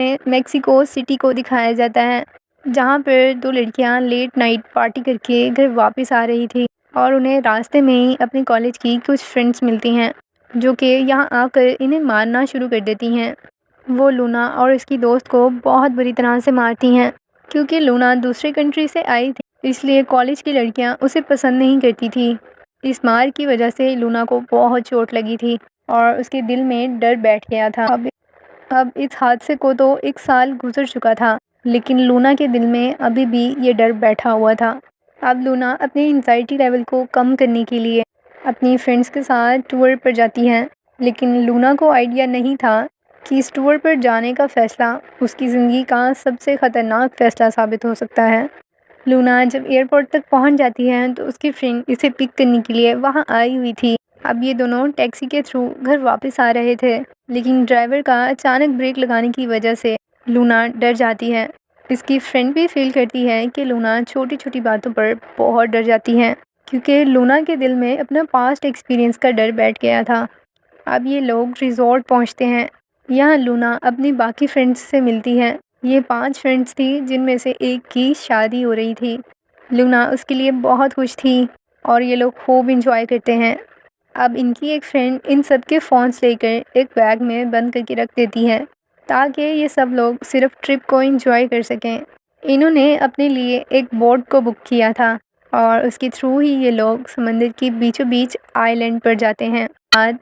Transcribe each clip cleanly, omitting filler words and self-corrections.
Mexico city को दिखाया जाता है, जहाँ पर दो लड़कियाँ लेट नाइट पार्टी करके घर वापस आ रही थी और उन्हें रास्ते में ही अपने कॉलेज की कुछ फ्रेंड्स मिलती हैं, जो कि यहाँ आकर इन्हें मारना शुरू कर देती हैं। वो लूना और उसकी दोस्त को बहुत बुरी तरह से मारती हैं, क्योंकि लूना दूसरे कंट्री से आई थी, इसलिए कॉलेज की लड़कियाँ उसे पसंद नहीं करती थी। इस मार की वजह से लूना को बहुत चोट लगी थी और उसके दिल में डर बैठ गया था। अब इस हादसे को तो 1 साल गुजर चुका था, लेकिन लूना के दिल में अभी भी ये डर बैठा हुआ था। अब लूना अपनी एंजाइटी लेवल को कम करने के लिए अपनी फ्रेंड्स के साथ टूर पर जाती हैं, लेकिन लूना को आइडिया नहीं था कि इस टूर पर जाने का फ़ैसला उसकी ज़िंदगी का सबसे ख़तरनाक फ़ैसला साबित हो सकता है। लूना जब एयरपोर्ट तक पहुंच जाती है तो उसकी फ्रेंड इसे पिक करने के लिए वहां आई हुई थी। अब ये दोनों टैक्सी के थ्रू घर वापस आ रहे थे, लेकिन ड्राइवर का अचानक ब्रेक लगाने की वजह से लूना डर जाती है। इसकी फ्रेंड भी फील करती है कि लूना छोटी छोटी बातों पर बहुत डर जाती है, क्योंकि लूना के दिल में अपना पास्ट एक्सपीरियंस का डर बैठ गया था। अब ये लोग रिजॉर्ट पहुंचते हैं। यहाँ लूना अपनी बाकी फ्रेंड्स से मिलती है। ये 5 फ्रेंड्स थी, जिनमें से एक की शादी हो रही थी। लूना उसके लिए बहुत खुश थी और ये लोग खूब इंजॉय करते हैं। अब इनकी एक फ्रेंड इन सब के फ़ोन्स लेकर एक बैग में बंद करके रख देती है, ताकि ये सब लोग सिर्फ ट्रिप को एंजॉय कर सकें। इन्होंने अपने लिए एक बोट को बुक किया था और उसके थ्रू ही ये लोग समंदर के बीचों बीच आइलैंड पर जाते हैं। आज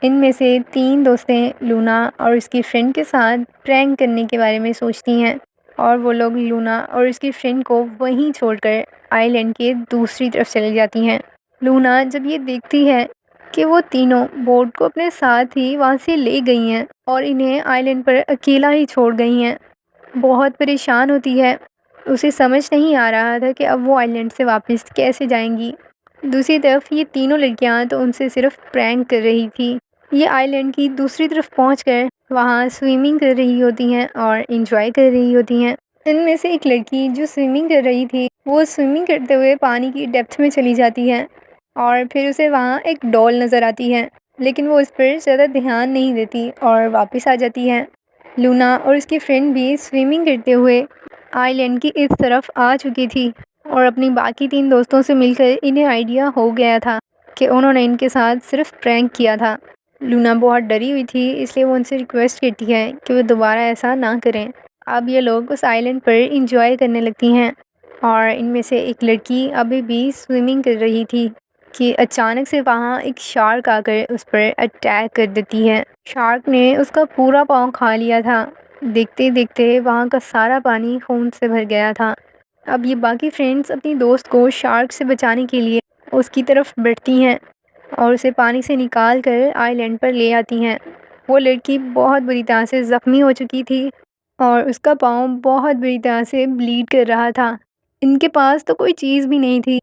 इनमें से 3 दोस्तें लूना और उसकी फ्रेंड के साथ प्रैंक करने के बारे में सोचती हैं और वो लोग लूना और उसकी फ्रेंड को वहीं छोड़कर आइलैंड के दूसरी तरफ चली जाती हैं। लूना जब ये देखती है कि वो तीनों बोट को अपने साथ ही वहाँ से ले गई हैं और इन्हें आइलैंड पर अकेला ही छोड़ गई हैं, बहुत परेशान होती है। उसे समझ नहीं आ रहा था कि अब वो आइलैंड से वापस कैसे जाएंगी। दूसरी तरफ ये तीनों लड़कियां तो उनसे सिर्फ प्रैंक कर रही थी। ये आइलैंड की दूसरी तरफ पहुंचकर वहां स्विमिंग कर रही होती हैं और एंजॉय कर रही होती हैं। इनमें से एक लड़की जो स्विमिंग कर रही थी, वो स्विमिंग करते हुए पानी की डेप्थ में चली जाती है और फिर उसे वहाँ एक डॉल नज़र आती है, लेकिन वो इस पर ज़्यादा ध्यान नहीं देती और वापस आ जाती है। लूना और उसकी फ्रेंड भी स्विमिंग करते हुए आइलैंड की इस तरफ आ चुकी थी और अपनी बाकी 3 दोस्तों से मिलकर इन्हें आइडिया हो गया था कि उन्होंने इनके साथ सिर्फ प्रैंक किया था। लूना बहुत डरी हुई थी, इसलिए वो उनसे रिक्वेस्ट करती है कि वो दोबारा ऐसा ना करें। अब ये लोग उस आइलैंड पर इंजॉय करने लगती हैं और इनमें से एक लड़की अभी भी स्विमिंग कर रही थी कि अचानक से वहाँ एक शार्क आकर उस पर अटैक कर देती है। शार्क ने उसका पूरा पाँव खा लिया था। देखते देखते वहाँ का सारा पानी खून से भर गया था। अब ये बाकी फ्रेंड्स अपनी दोस्त को शार्क से बचाने के लिए उसकी तरफ बढ़ती हैं और उसे पानी से निकाल कर आइलैंड पर ले आती हैं। वो लड़की बहुत बुरी तरह से ज़ख्मी हो चुकी थी और उसका पाँव बहुत बुरी तरह से ब्लीड कर रहा था। इनके पास तो कोई चीज़ भी नहीं थी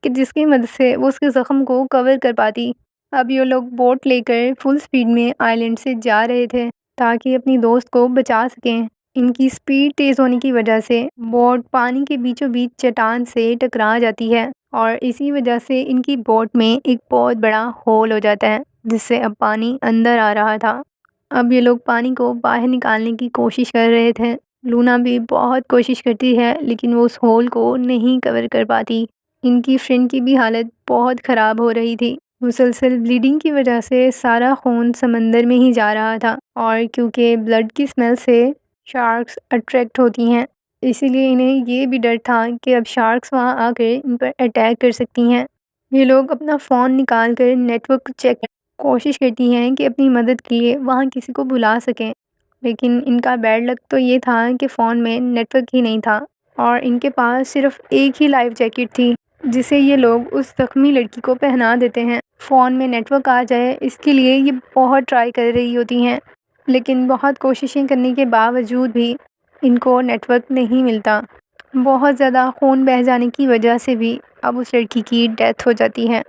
कि जिसकी मदद से वो उसके ज़ख्म को कवर कर पाती। अब ये लोग बोट लेकर फुल स्पीड में आइलैंड से जा रहे थे ताकि अपनी दोस्त को बचा सकें। इनकी स्पीड तेज़ होने की वजह से बोट पानी के बीचों बीच चट्टान से टकरा जाती है और इसी वजह से इनकी बोट में एक बहुत बड़ा होल हो जाता है, जिससे अब पानी अंदर आ रहा था। अब ये लोग पानी को बाहर निकालने की कोशिश कर रहे थे। लूना भी बहुत कोशिश करती है, लेकिन वो उस होल को नहीं कवर कर पाती। इनकी फ्रेंड की भी हालत बहुत ख़राब हो रही थी। मुसलसल ब्लीडिंग की वजह से सारा खून समंदर में ही जा रहा था और क्योंकि ब्लड की स्मेल से शार्क्स अट्रैक्ट होती हैं, इसीलिए इन्हें ये भी डर था कि अब शार्क्स वहाँ आकर इन पर अटैक कर सकती हैं। ये लोग अपना फ़ोन निकाल कर नेटवर्क चेक कोशिश करती हैं कि अपनी मदद के लिए वहाँ किसी को बुला सकें, लेकिन इनका बैड लक तो ये था कि फ़ोन में नेटवर्क ही नहीं था और इनके पास सिर्फ एक ही लाइफ जैकेट थी, जिसे ये लोग उस ज़ख्मी लड़की को पहना देते हैं। फ़ोन में नेटवर्क आ जाए इसके लिए ये बहुत ट्राई कर रही होती हैं, लेकिन बहुत कोशिशें करने के बावजूद भी इनको नेटवर्क नहीं मिलता। बहुत ज़्यादा खून बह जाने की वजह से भी अब उस लड़की की डेथ हो जाती है।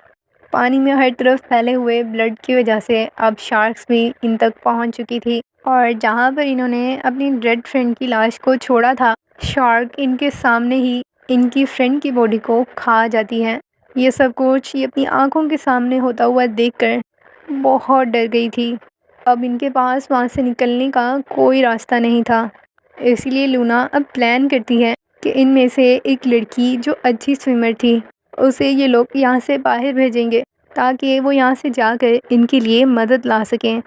पानी में हर तरफ फैले हुए ब्लड की वजह से अब शार्क्स भी इन तक पहुंच चुकी थी और जहां पर इन्होंने अपनी डेड फ्रेंड की लाश को छोड़ा था, शार्क इनके सामने ही इनकी फ्रेंड की बॉडी को खा जाती है। ये सब कुछ ये अपनी आंखों के सामने होता हुआ देखकर बहुत डर गई थी अब इनके पास वहाँ से निकलने का कोई रास्ता नहीं था। इसलिए लूना अब प्लान करती है कि इनमें से एक लड़की जो अच्छी स्विमर थी, उसे ये लोग यहाँ से बाहर भेजेंगे ताकि वो यहाँ से जाकर इनके लिए मदद ला सकें।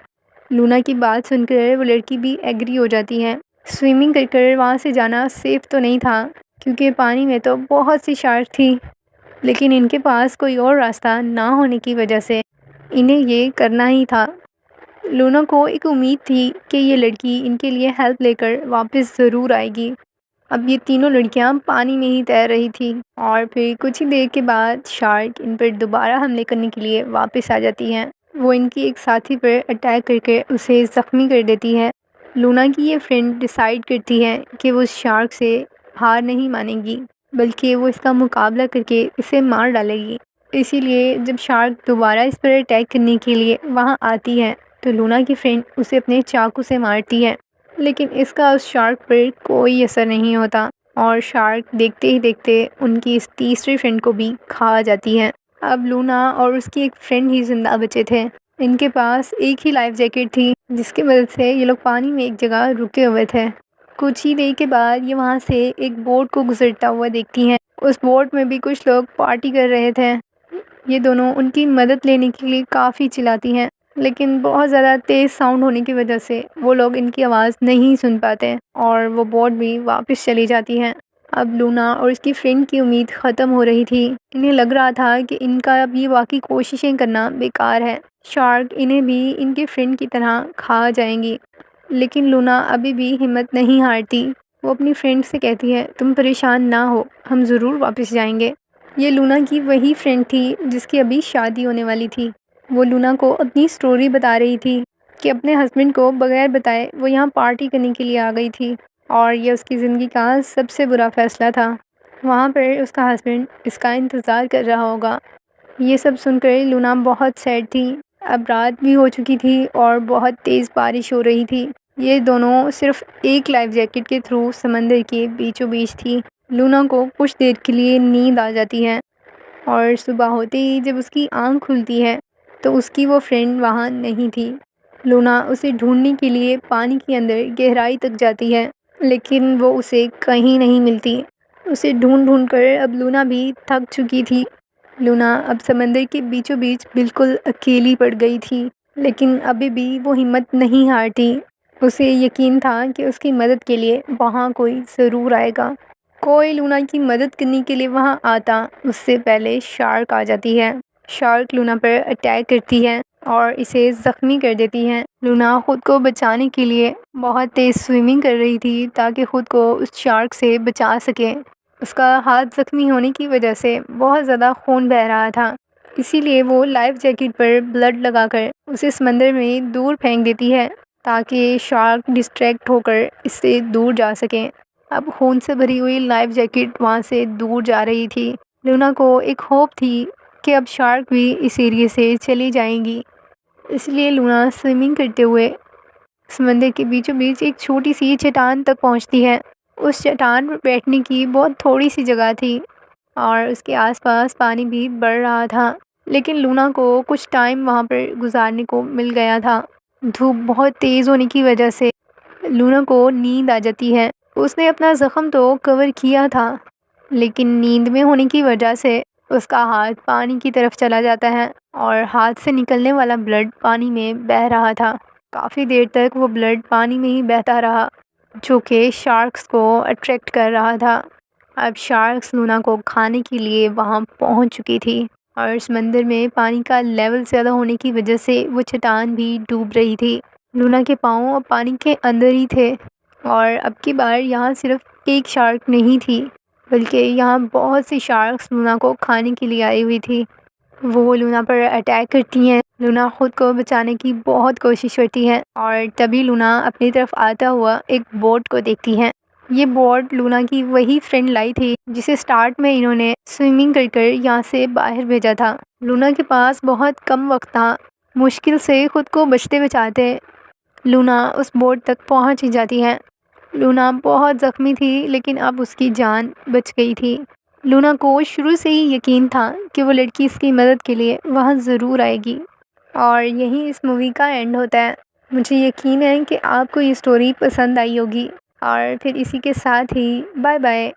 लूना की बात सुनकर वो लड़की भी एग्री हो जाती है। स्विमिंग कर कर वहाँ से जाना सेफ़ तो नहीं था, क्योंकि पानी में तो बहुत सी शार्क थी, लेकिन इनके पास कोई और रास्ता ना होने की वजह से इन्हें ये करना ही था। लूना को एक उम्मीद थी कि ये लड़की इनके लिए हेल्प लेकर वापस ज़रूर आएगी। अब ये तीनों लड़कियां पानी में ही तैर रही थी और फिर कुछ ही देर के बाद शार्क इन पर दोबारा हमले करने के लिए वापस आ जाती हैं। वो इनकी एक साथी पर अटैक करके उसे ज़ख्मी कर देती है। लूना की ये फ्रेंड डिसाइड करती है कि वो शार्क से हार नहीं मानेगी, बल्कि वो इसका मुकाबला करके इसे मार डालेगी। इसीलिए जब शार्क दोबारा इस पर अटैक करने के लिए वहाँ आती है तो लूना की फ्रेंड उसे अपने चाकू से मारती है, लेकिन इसका उस शार्क पर कोई असर नहीं होता और शार्क देखते ही देखते उनकी इस तीसरी फ्रेंड को भी खा जाती है। अब लूना और उसकी एक फ्रेंड ही जिंदा बचे थे। इनके पास एक ही लाइफ जैकेट थी, जिसकी मदद से ये लोग पानी में एक जगह रुके हुए थे। कुछ ही देर के बाद ये वहाँ से एक बोट को गुजरता हुआ देखती हैं। उस बोट में भी कुछ लोग पार्टी कर रहे थे। ये दोनों उनकी मदद लेने के लिए काफ़ी चिल्लाती हैं, लेकिन बहुत ज़्यादा तेज़ साउंड होने की वजह से वो लोग इनकी आवाज़ नहीं सुन पाते और वो बोट भी वापस चली जाती है। अब लूना और इसकी फ्रेंड की उम्मीद ख़त्म हो रही थी। इन्हें लग रहा था कि इनका अब ये वाकई कोशिशें करना बेकार है। शार्क इन्हें भी इनके फ्रेंड की तरह खा जाएंगी, लेकिन लूना अभी भी हिम्मत नहीं हारती। वो अपनी फ्रेंड से कहती है, तुम परेशान ना हो, हम ज़रूर वापस जाएंगे। ये लूना की वही फ्रेंड थी जिसकी अभी शादी होने वाली थी। वो लूना को अपनी स्टोरी बता रही थी कि अपने हस्बैंड को बगैर बताए वो यहाँ पार्टी करने के लिए आ गई थी और ये उसकी ज़िंदगी का सबसे बुरा फ़ैसला था। वहाँ पर उसका हस्बैंड इसका इंतज़ार कर रहा होगा। ये सब सुनकर लूना बहुत सैड थी। अब रात भी हो चुकी थी और बहुत तेज़ बारिश हो रही थी। ये दोनों सिर्फ एक लाइफ जैकेट के थ्रू समंदर के बीचों बीच थी। लूना को कुछ देर के लिए नींद आ जाती है और सुबह होते ही जब उसकी आँख खुलती है तो उसकी वो फ्रेंड वहाँ नहीं थी। लूना उसे ढूंढने के लिए पानी के अंदर गहराई तक जाती है, लेकिन वो उसे कहीं नहीं मिलती। उसे ढूंढ ढूंढ कर अब लूना भी थक चुकी थी। लूना अब समंदर के बीचों बीच बिल्कुल अकेली पड़ गई थी, लेकिन अभी भी वो हिम्मत नहीं हारती। उसे यकीन था कि उसकी मदद के लिए वहाँ कोई ज़रूर आएगा। कोई लूना की मदद करने के लिए वहाँ आता, उससे पहले शार्क आ जाती है। शार्क लूना पर अटैक करती है और इसे ज़ख्मी कर देती है। लूना खुद को बचाने के लिए बहुत तेज़ स्विमिंग कर रही थी ताकि खुद को उस शार्क से बचा सके। उसका हाथ ज़ख्मी होने की वजह से बहुत ज़्यादा खून बह रहा था, इसीलिए वो लाइफ जैकेट पर ब्लड लगाकर उसे समंदर में दूर फेंक देती है ताकि शार्क डिस्ट्रैक्ट होकर इससे दूर जा सके। अब खून से भरी हुई लाइफ जैकेट वहाँ से दूर जा रही थी। लूना को एक होप थी कि अब शार्क भी इस एरिया से चली जाएंगी, इसलिए लूना स्विमिंग करते हुए समंदर के बीचों बीच एक छोटी सी चट्टान तक पहुँचती है। उस चट्टान पर बैठने की बहुत थोड़ी सी जगह थी और उसके आसपास पानी भी बढ़ रहा था, लेकिन लूना को कुछ टाइम वहाँ पर गुजारने को मिल गया था। धूप बहुत तेज़ होने की वजह से लूना को नींद आ जाती है। उसने अपना ज़ख्म तो कवर किया था, लेकिन नींद में होने की वजह से उसका हाथ पानी की तरफ चला जाता है और हाथ से निकलने वाला ब्लड पानी में बह रहा था। काफ़ी देर तक वो ब्लड पानी में ही बहता रहा, जो कि शार्क्स को अट्रैक्ट कर रहा था। अब शार्क्स लूना को खाने के लिए वहाँ पहुँच चुकी थी और समंदर में पानी का लेवल ज़्यादा होने की वजह से वो चट्टान भी डूब रही थी। लूना के पाँव अब पानी के अंदर ही थे और अब की बार यहाँ सिर्फ एक शार्क नहीं थी, बल्कि यहाँ बहुत सी शार्क्स लूना को खाने के लिए आई हुई थी। वो लूना पर अटैक करती हैं। लूना खुद को बचाने की बहुत कोशिश करती है और तभी लूना अपनी तरफ आता हुआ एक बोट को देखती है। ये बोट लूना की वही फ्रेंड लाई थी जिसे स्टार्ट में इन्होंने स्विमिंग कर कर यहाँ से बाहर भेजा था। लूना के पास बहुत कम वक्त था। मुश्किल से खुद को बचते बचाते लूना उस बोट तक पहुँच ही जाती है। लूना बहुत ज़ख्मी थी, लेकिन अब उसकी जान बच गई थी। लूना को शुरू से ही यकीन था कि वो लड़की इसकी मदद के लिए वहाँ ज़रूर आएगी और यहीं इस मूवी का एंड होता है। मुझे यकीन है कि आपको ये स्टोरी पसंद आई होगी और फिर इसी के साथ ही बाय बाय।